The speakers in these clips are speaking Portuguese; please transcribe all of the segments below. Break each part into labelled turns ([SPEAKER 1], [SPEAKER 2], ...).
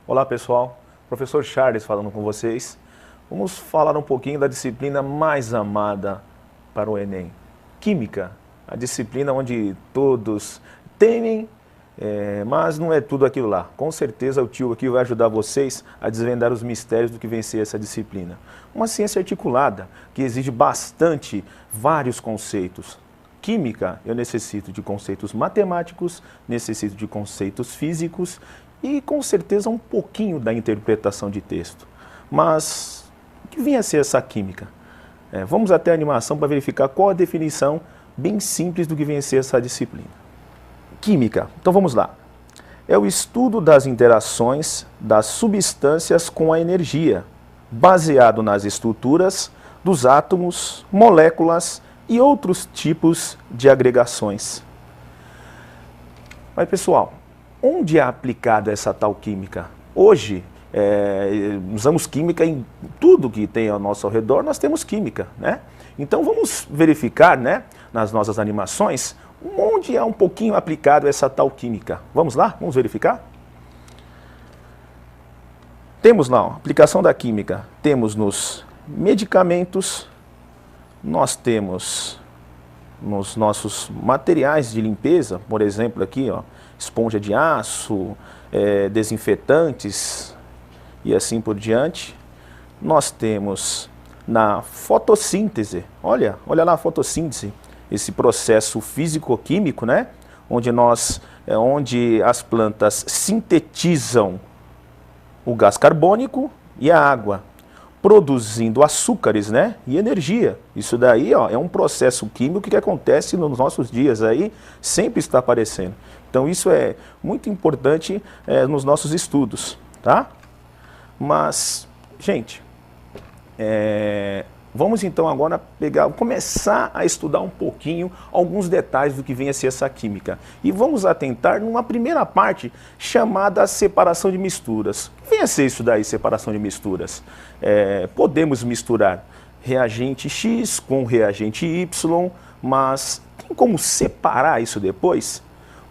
[SPEAKER 1] Olá pessoal, professor Charles falando com vocês. Vamos falar um pouquinho da disciplina mais amada para o Enem. Química, a disciplina onde todos temem, mas não é tudo aquilo lá. Com certeza o tio aqui vai ajudar vocês a desvendar os mistérios do que vem ser essa disciplina. Uma ciência articulada que exige bastante vários conceitos. Química, eu necessito de conceitos matemáticos, necessito de conceitos físicos e com certeza um pouquinho da interpretação de texto. Mas o que vinha a ser essa química? Vamos até a animação para verificar qual a definição bem simples do que vinha a ser essa disciplina. Química, então vamos lá. É o estudo das interações das substâncias com a energia, baseado nas estruturas dos átomos, moléculas e outros tipos de agregações. Mas pessoal, onde é aplicada essa tal química? Hoje, usamos química em tudo que tem ao nosso redor, nós temos química, né? Então vamos verificar, né, nas nossas animações, onde é um pouquinho aplicado essa tal química. Vamos lá? Vamos verificar? Temos lá, a aplicação da química. Temos nos medicamentos, nós temos nos nossos materiais de limpeza, por exemplo aqui, ó, esponja de aço, desinfetantes e assim por diante. Nós temos na fotossíntese, olha lá a fotossíntese, esse processo físico-químico, né? Onde as plantas sintetizam o gás carbônico e a água, produzindo açúcares, né, e energia. Isso daí, ó, é um processo químico que acontece nos nossos dias aí, sempre está aparecendo. Então isso é muito importante nos nossos estudos, tá? Mas, gente, vamos então agora começar a estudar um pouquinho alguns detalhes do que vem a ser essa química. E vamos atentar numa primeira parte chamada separação de misturas. O que vem a ser isso daí, separação de misturas? Podemos misturar reagente X com reagente Y, mas tem como separar isso depois?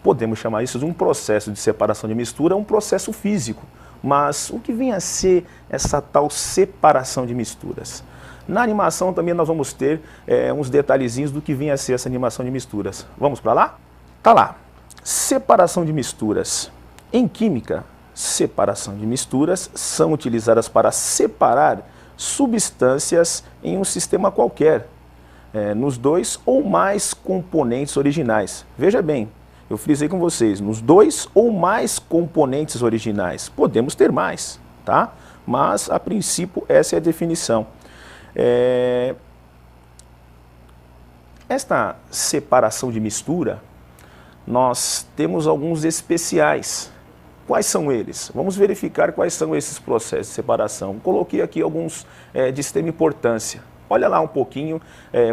[SPEAKER 1] Podemos chamar isso de um processo de separação de mistura, um processo físico. Mas o que vem a ser essa tal separação de misturas? Na animação também nós vamos ter uns detalhezinhos do que vem a ser essa animação de misturas. Vamos para lá? Tá lá. Separação de misturas. Em química, separação de misturas são utilizadas para separar substâncias em um sistema qualquer, nos dois ou mais componentes originais. Veja bem, eu frisei com vocês, nos dois ou mais componentes originais. Podemos ter mais, tá? Mas, a princípio, essa é a definição. Esta separação de mistura, nós temos alguns especiais. Quais são eles? Vamos verificar quais são esses processos de separação. Coloquei aqui alguns de extrema importância. Olha lá um pouquinho,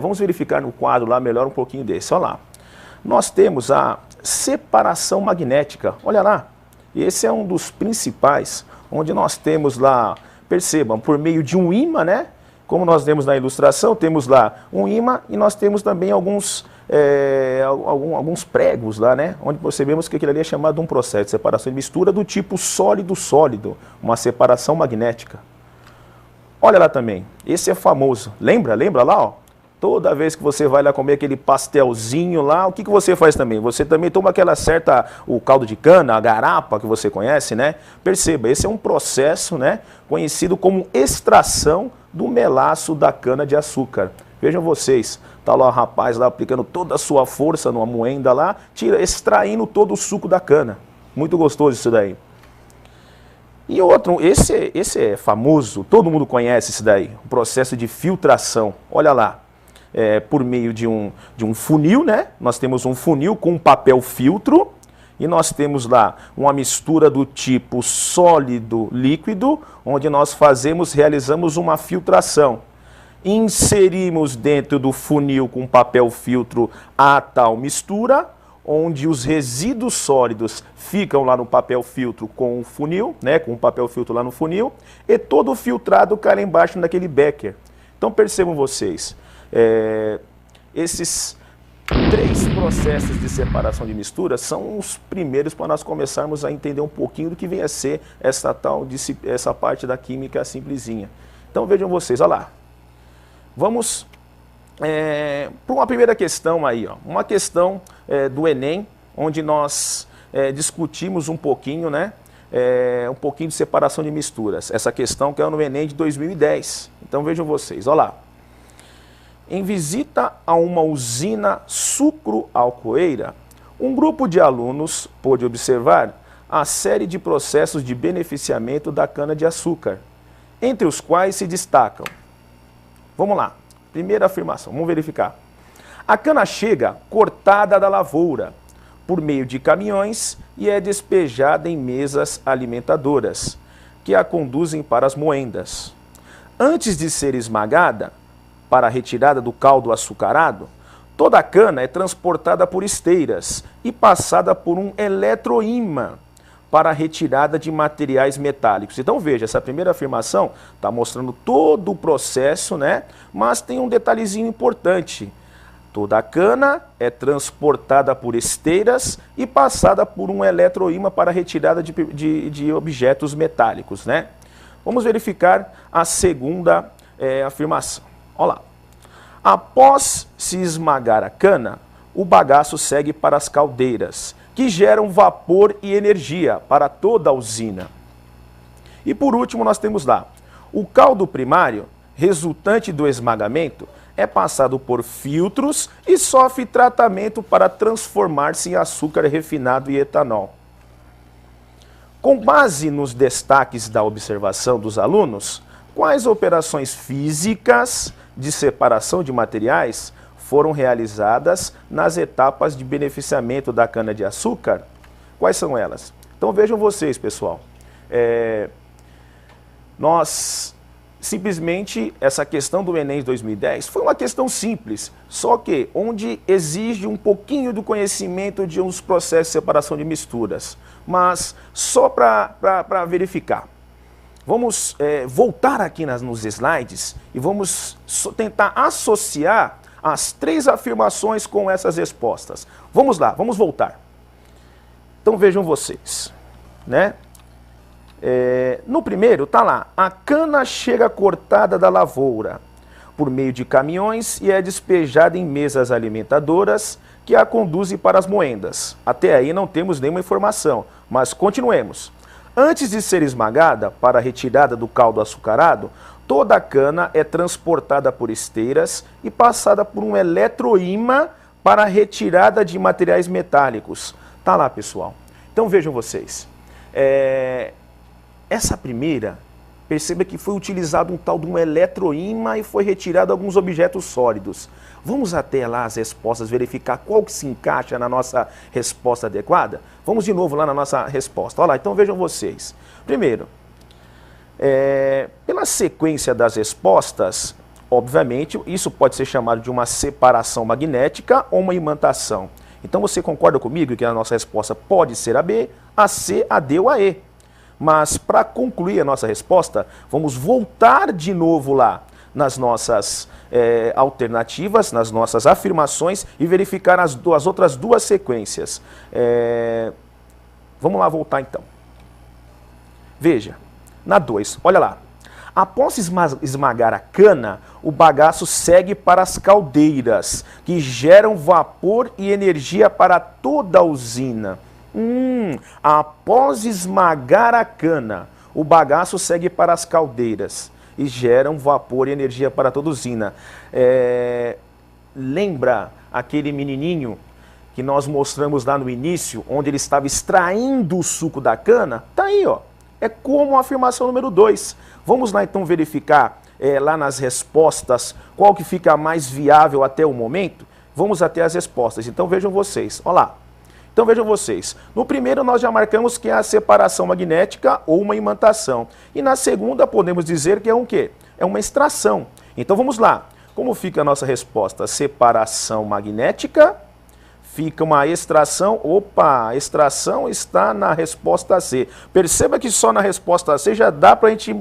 [SPEAKER 1] vamos verificar no quadro lá melhor um pouquinho desse. Olha lá. Nós temos a separação magnética. Olha lá. Esse é um dos principais, onde nós temos lá, percebam, por meio de um ímã, né? Como nós vemos na ilustração, temos lá um ímã e nós temos também alguns pregos lá, né? Onde percebemos que aquilo ali é chamado de um processo de separação de mistura do tipo sólido-sólido, uma separação magnética. Olha lá também, esse é famoso. Lembra lá, ó? Toda vez que você vai lá comer aquele pastelzinho lá, o que você faz também? Você também toma o caldo de cana, a garapa que você conhece, né? Perceba, esse é um processo, né, conhecido como extração do melaço da cana de açúcar. Vejam vocês, tá lá o rapaz lá aplicando toda a sua força numa moenda lá, extraindo todo o suco da cana. Muito gostoso isso daí. E outro, esse é famoso, todo mundo conhece isso daí, o processo de filtração. Olha lá. Por meio de um funil, né? Nós temos um funil com um papel filtro e nós temos lá uma mistura do tipo sólido-líquido, onde nós realizamos uma filtração. Inserimos dentro do funil com papel filtro a tal mistura, onde os resíduos sólidos ficam lá no papel filtro com o funil, né? Com o papel filtro lá no funil, e todo o filtrado cai lá embaixo naquele becker. Então percebam vocês, esses 3 processos de separação de mistura são os primeiros para nós começarmos a entender um pouquinho do que vem a ser essa parte da química simplesinha. Então vejam vocês, olha lá. Vamos para uma primeira questão aí, ó, uma questão do Enem, onde nós discutimos um pouquinho, né? Um pouquinho de separação de misturas. Essa questão que é no Enem de 2010. Então vejam vocês, olha lá. Em visita a uma usina sucro-alcooeira, um grupo de alunos pôde observar a série de processos de beneficiamento da cana-de-açúcar, entre os quais se destacam. Vamos lá, primeira afirmação, vamos verificar. A cana chega cortada da lavoura por meio de caminhões e é despejada em mesas alimentadoras, que a conduzem para as moendas. Antes de ser esmagada, para a retirada do caldo açucarado, toda a cana é transportada por esteiras e passada por um eletroímã para a retirada de materiais metálicos. Então veja, essa primeira afirmação está mostrando todo o processo, né? Mas tem um detalhezinho importante. Toda a cana é transportada por esteiras e passada por um eletroímã para a retirada de objetos metálicos, né? Vamos verificar a segunda afirmação. Olha lá. Após se esmagar a cana, o bagaço segue para as caldeiras, que geram vapor e energia para toda a usina. E por último nós temos lá, o caldo primário, resultante do esmagamento, é passado por filtros e sofre tratamento para transformar-se em açúcar refinado e etanol. Com base nos destaques da observação dos alunos, quais operações físicas de separação de materiais foram realizadas nas etapas de beneficiamento da cana-de-açúcar? Quais são elas? Então vejam vocês, pessoal. Nós, simplesmente, essa questão do Enem de 2010 foi uma questão simples, só que onde exige um pouquinho do conhecimento de uns processos de separação de misturas. Mas só para verificar. Vamos voltar aqui nos slides e vamos tentar associar as 3 afirmações com essas respostas. Vamos lá, vamos voltar. Então vejam vocês, né? No primeiro está lá, a cana chega cortada da lavoura por meio de caminhões e é despejada em mesas alimentadoras que a conduzem para as moendas. Até aí não temos nenhuma informação, mas continuemos. Antes de ser esmagada para a retirada do caldo açucarado, toda a cana é transportada por esteiras e passada por um eletroímã para a retirada de materiais metálicos. Tá lá, pessoal. Então vejam vocês. Essa primeira, perceba que foi utilizado um tal de um eletroímã e foi retirado alguns objetos sólidos. Vamos até lá as respostas, verificar qual que se encaixa na nossa resposta adequada? Vamos de novo lá na nossa resposta. Olha lá, então vejam vocês. Primeiro, pela sequência das respostas, obviamente, isso pode ser chamado de uma separação magnética ou uma imantação. Então você concorda comigo que a nossa resposta pode ser a B, a C, a D ou a E. Mas para concluir a nossa resposta, vamos voltar de novo lá nas nossas alternativas, nas nossas afirmações e verificar as outras 2 sequências. Vamos lá voltar então. Veja, na 2, olha lá. Após esmagar a cana, o bagaço segue para as caldeiras, que geram vapor e energia para toda a usina. Após esmagar a cana, o bagaço segue para as caldeiras e geram vapor e energia para toda a usina. Lembra aquele menininho que nós mostramos lá no início, onde ele estava extraindo o suco da cana? Tá aí, ó. É como a afirmação número 2. Vamos lá então verificar lá nas respostas qual que fica mais viável até o momento. Vamos até as respostas. Então vejam vocês, olha lá. Então vejam vocês, no primeiro nós já marcamos que é a separação magnética ou uma imantação. E na segunda podemos dizer que é um quê? É uma extração. Então vamos lá, como fica a nossa resposta? Separação magnética, fica uma extração, opa, a extração está na resposta C. Perceba que só na resposta C já dá para a gente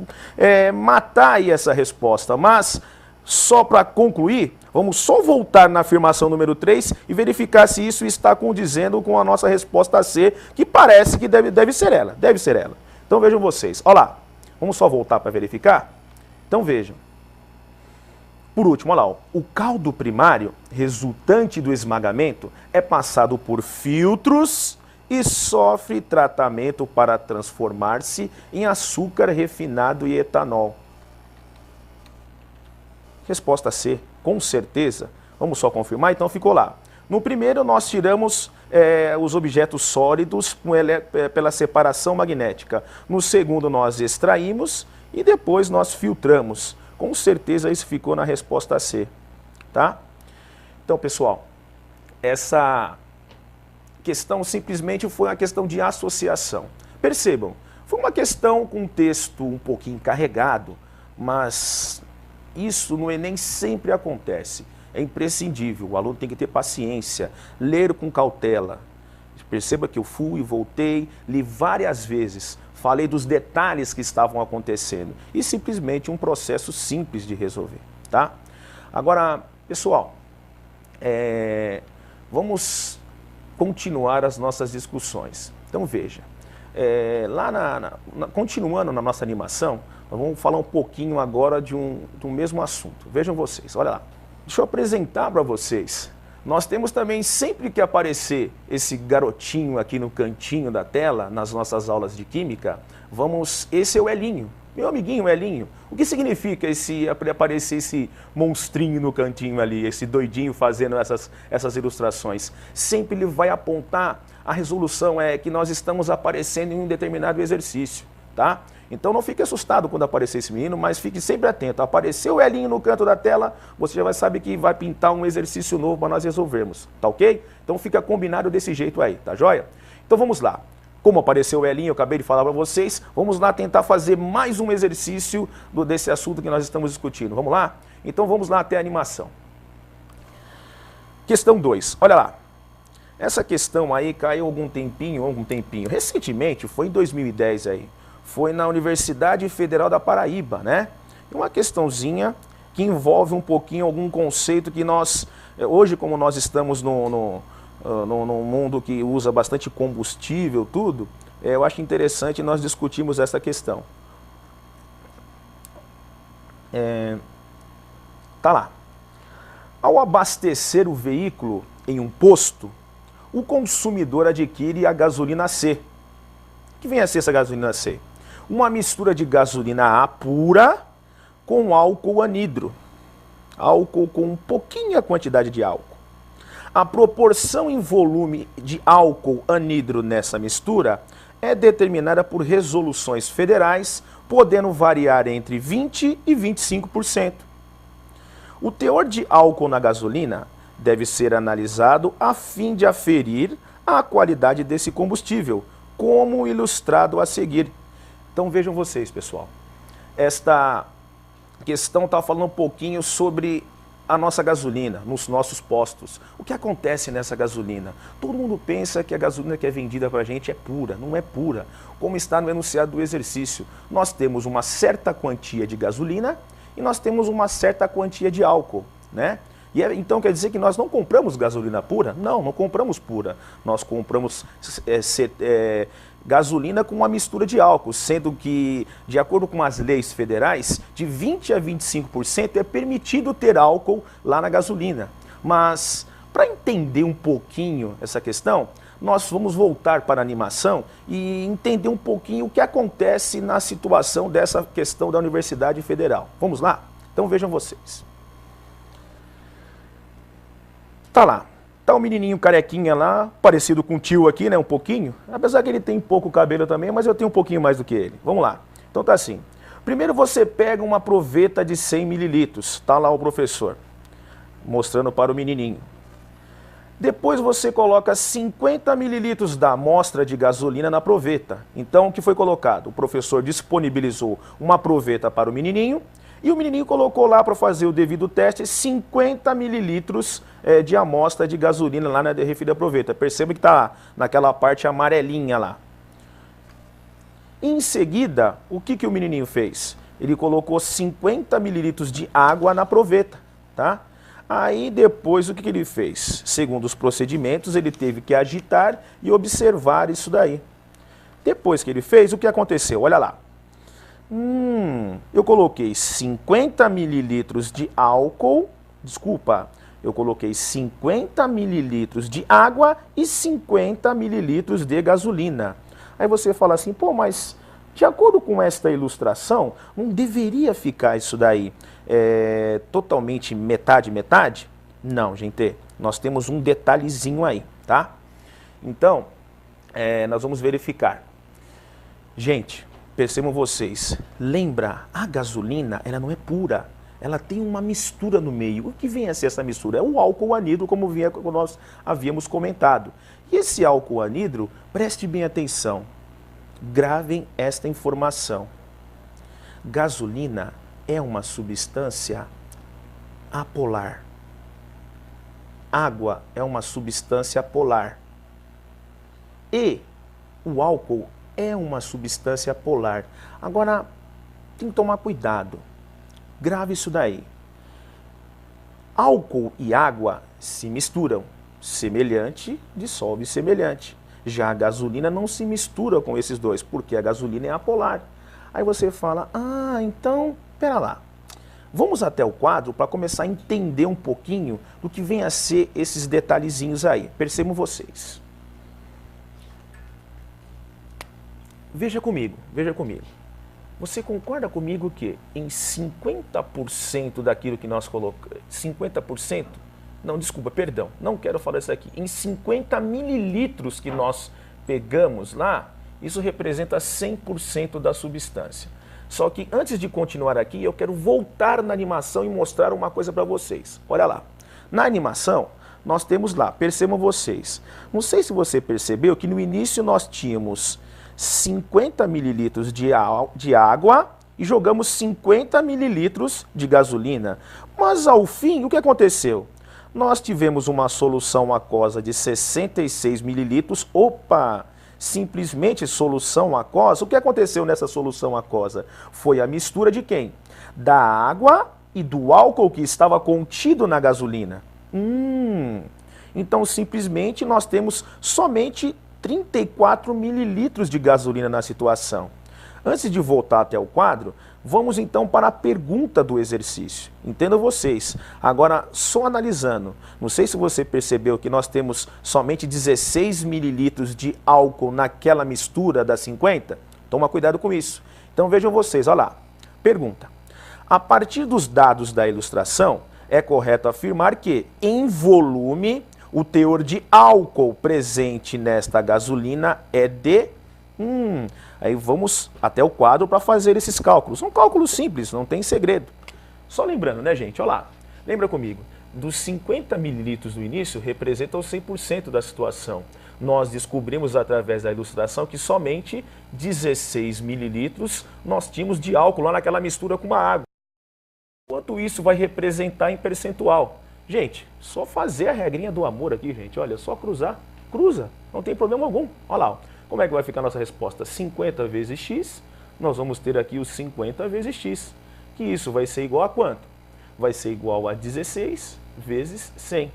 [SPEAKER 1] matar aí essa resposta, mas só para concluir, Vamos só voltar na afirmação número 3 e verificar se isso está condizendo com a nossa resposta C, que parece que deve ser ela. Deve ser ela. Então vejam vocês. Olha lá. Vamos só voltar para verificar? Então vejam. Por último, olha lá. Ó. O caldo primário, resultante do esmagamento, é passado por filtros e sofre tratamento para transformar-se em açúcar refinado e etanol. Resposta C, com certeza. Vamos só confirmar? Então ficou lá. No primeiro nós tiramos os objetos sólidos pela separação magnética. No segundo nós extraímos e depois nós filtramos. Com certeza isso ficou na resposta C. Tá? Então, pessoal, essa questão simplesmente foi uma questão de associação. Percebam, foi uma questão com um texto um pouquinho carregado, mas isso no Enem sempre acontece. É imprescindível, o aluno tem que ter paciência, ler com cautela. Perceba que eu fui e voltei, li várias vezes, falei dos detalhes que estavam acontecendo e simplesmente um processo simples de resolver, tá? Agora, pessoal, vamos continuar as nossas discussões. Então veja, continuando na nossa animação, nós vamos falar um pouquinho agora do mesmo assunto. Vejam vocês, olha lá. Deixa eu apresentar para vocês. Nós temos também, sempre que aparecer esse garotinho aqui no cantinho da tela, nas nossas aulas de química, esse é o Elinho, meu amiguinho Elinho. O que significa aparecer esse monstrinho no cantinho ali, esse doidinho fazendo essas ilustrações? Sempre ele vai apontar, a resolução é que nós estamos aparecendo em um determinado exercício, tá? Então não fique assustado quando aparecer esse menino, mas fique sempre atento. Apareceu o Elinho no canto da tela, você já vai saber que vai pintar um exercício novo para nós resolvermos, tá ok? Então fica combinado desse jeito aí, tá joia? Então vamos lá. Como apareceu o Elinho, eu acabei de falar para vocês, vamos lá tentar fazer mais um exercício desse assunto que nós estamos discutindo. Vamos lá? Então vamos lá até a animação. Questão 2, olha lá. Essa questão aí caiu algum tempinho, recentemente, foi em 2010 aí. Foi na Universidade Federal da Paraíba, né? Uma questãozinha que envolve um pouquinho algum conceito que nós, hoje como nós estamos num mundo que usa bastante combustível, tudo, eu acho interessante nós discutirmos essa questão. Tá lá. Ao abastecer o veículo em um posto, o consumidor adquire a gasolina C. O que vem a ser essa gasolina C? Uma mistura de gasolina A pura com álcool anidro. Álcool com um pouquinho a quantidade de álcool. A proporção em volume de álcool anidro nessa mistura é determinada por resoluções federais, podendo variar entre 20% e 25%. O teor de álcool na gasolina deve ser analisado a fim de aferir a qualidade desse combustível, como ilustrado a seguir. Então vejam vocês, pessoal, esta questão está falando um pouquinho sobre a nossa gasolina, nos nossos postos. O que acontece nessa gasolina? Todo mundo pensa que a gasolina que é vendida para a gente é pura, não é pura. Como está no enunciado do exercício, nós temos uma certa quantia de gasolina e nós temos uma certa quantia de álcool, né? Então quer dizer que nós não compramos gasolina pura? Não, não compramos pura. Nós compramos gasolina com uma mistura de álcool, sendo que, de acordo com as leis federais, de 20% a 25% é permitido ter álcool lá na gasolina. Mas, para entender um pouquinho essa questão, nós vamos voltar para a animação e entender um pouquinho o que acontece na situação dessa questão da Universidade Federal. Vamos lá? Então vejam vocês. Tá lá, tá o menininho carequinha lá, parecido com o tio aqui, né, um pouquinho. Apesar que ele tem pouco cabelo também, mas eu tenho um pouquinho mais do que ele. Vamos lá. Então tá assim. Primeiro você pega uma proveta de 100 mililitros, tá lá o professor, mostrando para o menininho. Depois você coloca 50 mililitros da amostra de gasolina na proveta. Então o que foi colocado? O professor disponibilizou uma proveta para o menininho, e o menininho colocou lá para fazer o devido teste 50 mililitros de amostra de gasolina lá na refil da proveta. Perceba que está naquela parte amarelinha lá. Em seguida, o que o menininho fez? Ele colocou 50 mililitros de água na proveta, tá? Aí depois o que ele fez? Segundo os procedimentos, ele teve que agitar e observar isso daí. Depois que ele fez, o que aconteceu? Olha lá. Eu coloquei 50 mililitros de álcool, desculpa, eu coloquei 50 mililitros de água e 50 mililitros de gasolina. Aí você fala assim, pô, mas de acordo com esta ilustração, não deveria ficar isso daí totalmente metade? Não, gente, nós temos um detalhezinho aí, tá? Então, nós vamos verificar. Gente, percebam vocês, lembra, a gasolina, ela não é pura, ela tem uma mistura no meio. O que vem a ser essa mistura? É o álcool anidro, como nós havíamos comentado. E esse álcool anidro, preste bem atenção, gravem esta informação. Gasolina é uma substância apolar. Água é uma substância polar. E o álcool é uma substância polar. Agora, tem que tomar cuidado. Grave isso daí. Álcool e água se misturam. Semelhante dissolve semelhante. Já a gasolina não se mistura com esses dois, porque a gasolina é apolar. Aí você fala, então, pera lá. Vamos até o quadro para começar a entender um pouquinho do que vem a ser esses detalhezinhos aí. Percebam vocês. Veja comigo, veja comigo. Você concorda comigo que em 50% daquilo que nós colocamos, 50%? Não, desculpa, perdão, não quero falar isso aqui. Em 50 mililitros que nós pegamos lá, isso representa 100% da substância. Só que antes de continuar aqui, eu quero voltar na animação e mostrar uma coisa para vocês. Olha lá, na animação, nós temos lá, percebam vocês. Não sei se você percebeu que no início nós tínhamos 50 mililitros de água e jogamos 50 mililitros de gasolina. Mas ao fim, o que aconteceu? Nós tivemos uma solução aquosa de 66 mililitros. Opa! Simplesmente solução aquosa. O que aconteceu nessa solução aquosa? Foi a mistura de quem? Da água e do álcool que estava contido na gasolina. Então simplesmente nós temos somente 34 mililitros de gasolina na situação. Antes de voltar até o quadro, vamos então para a pergunta do exercício. Entendam vocês. Agora, só analisando, não sei se você percebeu que nós temos somente 16 mililitros de álcool naquela mistura das 50? Toma cuidado com isso. Então vejam vocês, olha lá. Pergunta. A partir dos dados da ilustração, é correto afirmar que, em volume, o teor de álcool presente nesta gasolina é de... Aí vamos até o quadro para fazer esses cálculos. São cálculos simples, não tem segredo. Só lembrando, né, gente? Olha lá. Lembra comigo. Dos 50 mililitros do início, representam 100% da situação. Nós descobrimos através da ilustração que somente 16 mililitros nós tínhamos de álcool lá naquela mistura com a água. Quanto isso vai representar em percentual? Gente, só fazer a regrinha do amor aqui, gente. Olha, só cruzar. Cruza, não tem problema algum. Olha lá, ó. Como é que vai ficar a nossa resposta? 50 vezes x, nós vamos ter aqui os 50 vezes x. Que isso vai ser igual a quanto? Vai ser igual a 16 vezes 100.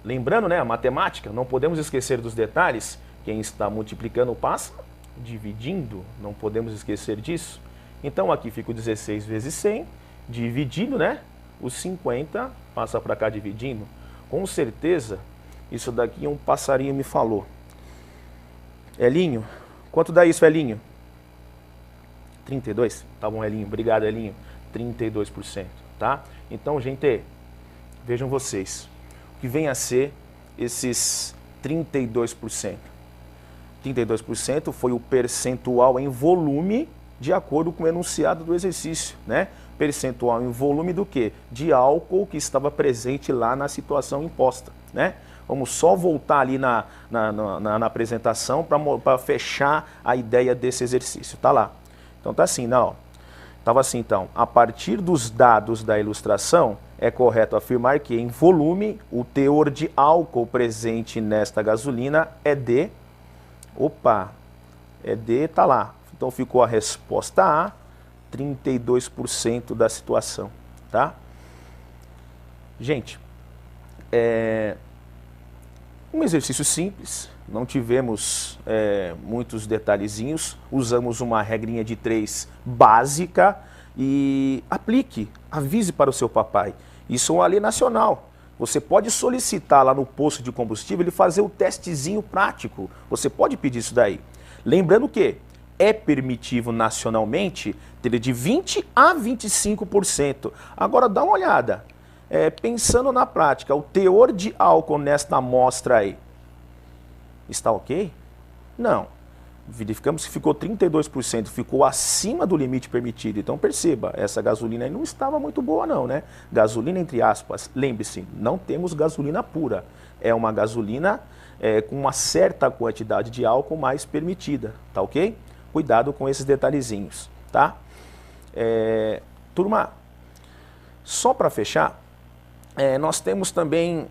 [SPEAKER 1] Lembrando, né, a matemática, não podemos esquecer dos detalhes. Quem está multiplicando passa dividindo, não podemos esquecer disso. Então aqui fica o 16 vezes 100, dividindo, né? Os 50 passa para cá dividindo. Com certeza, isso daqui um passarinho me falou. Elinho, quanto dá isso, Elinho? 32? Tá bom, Elinho. Obrigado, Elinho. 32%, tá? Então, gente, vejam vocês. O que vem a ser esses 32%? 32% foi o percentual em volume de acordo com o enunciado do exercício, né? Percentual em volume do quê? De álcool que estava presente lá na situação imposta, né? Vamos só voltar ali na apresentação para fechar a ideia desse exercício. Tá lá. Então tá assim, não. Estava assim, então. A partir dos dados da ilustração, é correto afirmar que, em volume, o teor de álcool presente nesta gasolina é de... Opa! É de... Tá lá. Então ficou a resposta A, 32% da situação. Tá? Gente, um exercício simples, não tivemos muitos detalhezinhos, usamos uma regrinha de 3 básica e aplique, avise para o seu papai. Isso é uma lei nacional. Você pode solicitar lá no posto de combustível ele fazer o testezinho prático. Você pode pedir isso daí. Lembrando que é permitido nacionalmente ter de 20% a 25%. Agora dá uma olhada. Pensando na prática, o teor de álcool nesta amostra aí, está ok? Não. Verificamos que ficou 32%, ficou acima do limite permitido. Então perceba, essa gasolina aí não estava muito boa não, né? Gasolina entre aspas, lembre-se, não temos gasolina pura. É uma gasolina com uma certa quantidade de álcool mais permitida, tá ok? Cuidado com esses detalhezinhos, tá? Turma, só para fechar, nós temos também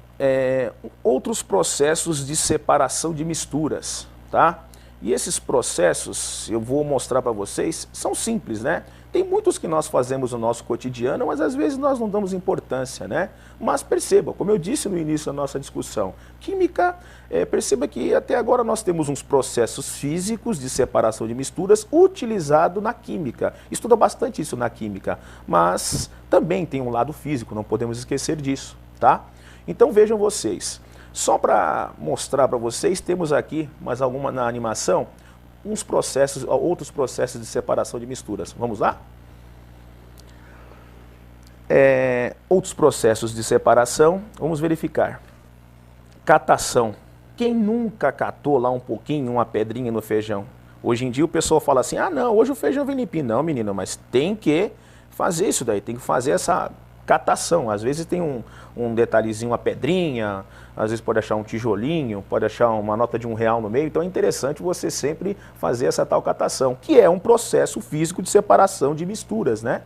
[SPEAKER 1] outros processos de separação de misturas, tá? E esses processos, eu vou mostrar para vocês, são simples, né? Tem muitos que nós fazemos no nosso cotidiano, mas às vezes nós não damos importância, né? Mas perceba, como eu disse no início da nossa discussão, química, perceba que até agora nós temos uns processos físicos de separação de misturas utilizado na química. Estuda bastante isso na química, mas também tem um lado físico, não podemos esquecer disso, tá? Então vejam vocês. Só para mostrar para vocês, temos aqui, mais alguma na animação, outros processos de separação de misturas. Vamos lá? Outros processos de separação, vamos verificar. Catação. Quem nunca catou lá um pouquinho, uma pedrinha no feijão? Hoje em dia o pessoal fala assim, ah não, hoje o feijão vem limpinho. Não, menino, mas tem que fazer isso daí, tem que fazer essa catação. Às vezes tem um detalhezinho, uma pedrinha, às vezes pode achar um tijolinho, pode achar uma nota de R$1 no meio. Então é interessante você sempre fazer essa tal catação, que é um processo físico de separação de misturas, né?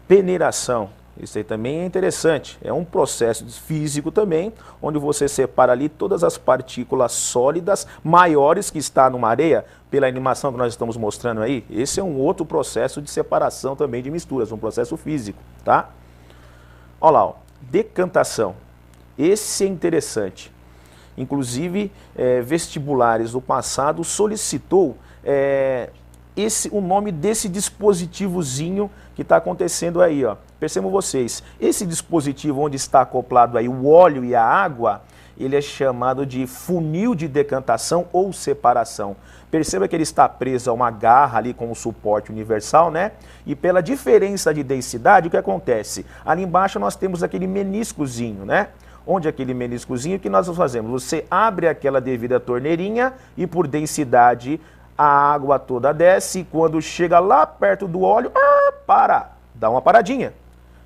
[SPEAKER 1] Peneiração, isso aí também é interessante. É um processo físico também, onde você separa ali todas as partículas sólidas maiores que está numa areia, pela animação que nós estamos mostrando aí. Esse é um outro processo de separação também de misturas, um processo físico, tá? Olha lá, ó, decantação. Esse é interessante. Inclusive, vestibulares do passado solicitou o nome desse dispositivozinho que está acontecendo aí, ó. Percebam vocês, esse dispositivo onde está acoplado aí o óleo e a água, ele é chamado de funil de decantação ou separação. Perceba que ele está preso a uma garra ali com um suporte universal, né? E pela diferença de densidade, o que acontece? Ali embaixo nós temos aquele meniscozinho, né? Onde é aquele meniscozinho que nós fazemos? Você abre aquela devida torneirinha e por densidade a água toda desce e quando chega lá perto do óleo, dá uma paradinha.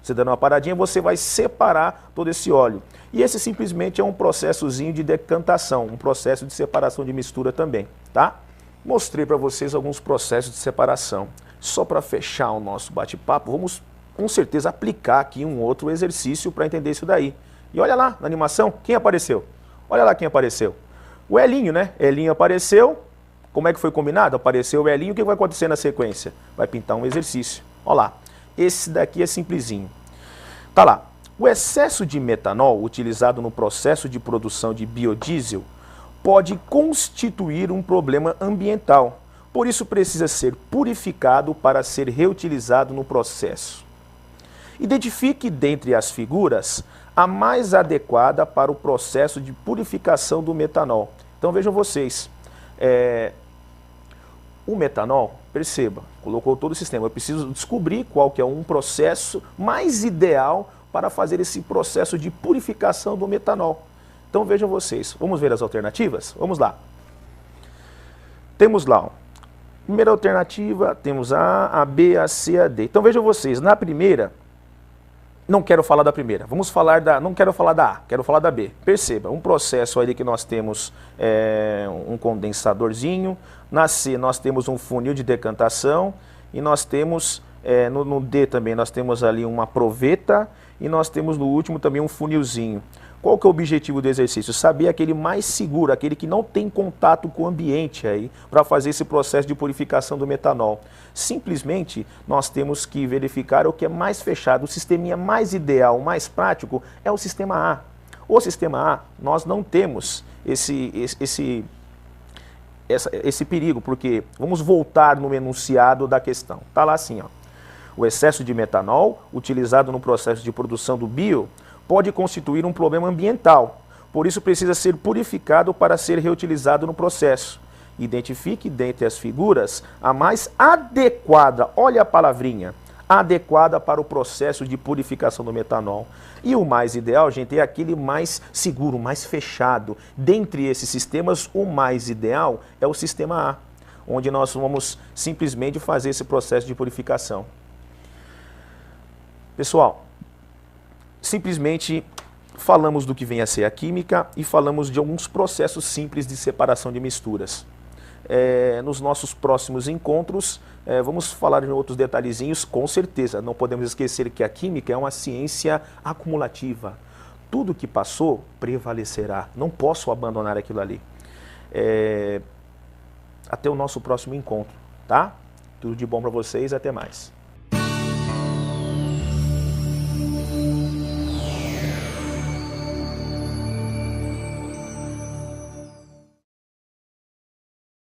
[SPEAKER 1] Você dando uma paradinha, você vai separar todo esse óleo. E esse simplesmente é um processozinho de decantação, um processo de separação de mistura também, tá? Mostrei para vocês alguns processos de separação. Só para fechar o nosso bate-papo, vamos com certeza aplicar aqui um outro exercício para entender isso daí. E olha lá, na animação, quem apareceu? Olha lá quem apareceu. O Elinho, né? Elinho apareceu. Como é que foi combinado? Apareceu o Elinho, o que vai acontecer na sequência? Vai pintar um exercício. Olha lá, esse daqui é simplesinho. Tá lá, o excesso de metanol utilizado no processo de produção de biodiesel pode constituir um problema ambiental. Por isso precisa ser purificado para ser reutilizado no processo. Identifique dentre as figuras a mais adequada para o processo de purificação do metanol. Então vejam vocês, o metanol, perceba, colocou todo o sistema. Eu preciso descobrir qual que é um processo mais ideal para fazer esse processo de purificação do metanol. Então vejam vocês, vamos ver as alternativas? Vamos lá. Temos lá, ó, primeira alternativa, temos a B, a C, a D. Então vejam vocês, na primeira, não quero falar da primeira, vamos falar não quero falar da A, quero falar da B. Perceba, um processo ali que nós temos um condensadorzinho, na C nós temos um funil de decantação e nós temos, no D também nós temos ali uma proveta e nós temos no último também um funilzinho. Qual que é o objetivo do exercício? Saber aquele mais seguro, aquele que não tem contato com o ambiente aí, para fazer esse processo de purificação do metanol. Simplesmente, nós temos que verificar o que é mais fechado. O sisteminha mais ideal, mais prático, é o sistema A. O sistema A, nós não temos esse perigo, porque vamos voltar no enunciado da questão. Está lá assim, ó. O excesso de metanol, utilizado no processo de produção do bio, pode constituir um problema ambiental, por isso precisa ser purificado para ser reutilizado no processo. Identifique dentre as figuras a mais adequada, olha a palavrinha, adequada para o processo de purificação do metanol. E o mais ideal, gente, é aquele mais seguro, mais fechado. Dentre esses sistemas, o mais ideal é o sistema A, onde nós vamos simplesmente fazer esse processo de purificação. Pessoal, simplesmente falamos do que vem a ser a química e falamos de alguns processos simples de separação de misturas. Nos nossos próximos encontros, vamos falar de outros detalhezinhos, com certeza. Não podemos esquecer que a química é uma ciência acumulativa. Tudo que passou prevalecerá. Não posso abandonar aquilo ali. Até o nosso próximo encontro, tá? Tudo de bom para vocês, até mais.